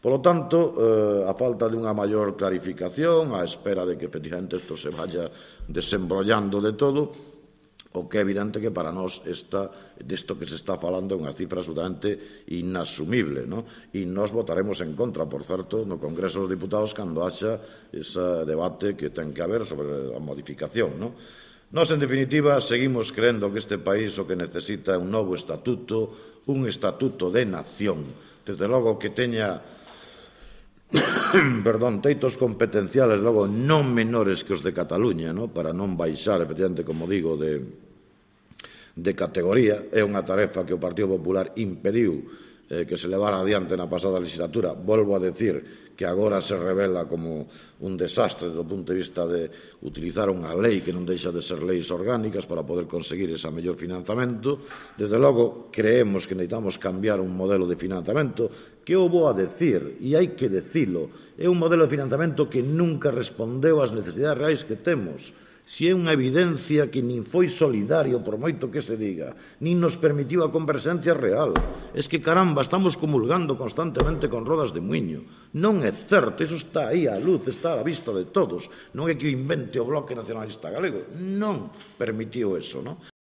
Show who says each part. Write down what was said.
Speaker 1: Polo tanto, a falta de unha maior clarificación, a espera de que efectivamente isto se vaya desembrollando de todo, o que é evidente que para nós desto que se está falando é unha cifra absolutamente inasumible, non? E nós votaremos en contra, por certo, no Congreso dos Diputados cando haxa ese debate que ten que haber sobre a modificación, non? Nós, en definitiva, seguimos creendo que este país o que necesita é un novo estatuto, un estatuto de nación, desde logo que teña teitos competenciales logo non menores que os de Cataluña, para non baixar, efectivamente, como digo, de categoría. É unha tarefa que o Partido Popular impediu que se levara adiante na pasada legislatura. Volvo a decir que agora se revela como un desastre do punto de vista de utilizar unha lei que non deixa de ser leis orgánicas para poder conseguir ese mellor financiamento. Desde logo, creemos que necesitamos cambiar un modelo de financiamento que eu vou a decir, e hai que dicilo, é un modelo de financiamento que nunca respondeu ás necesidades reais que temos. Si é unha evidencia que nin foi solidario, por moito que se diga, nin nos permitiu a converxencia real. Es que, caramba, estamos comulgando constantemente con rodas de muiño. Non é certo, iso está aí á luz, está á vista de todos. Non é que o invente o Bloque Nacionalista Galego. Non permitiu eso, non?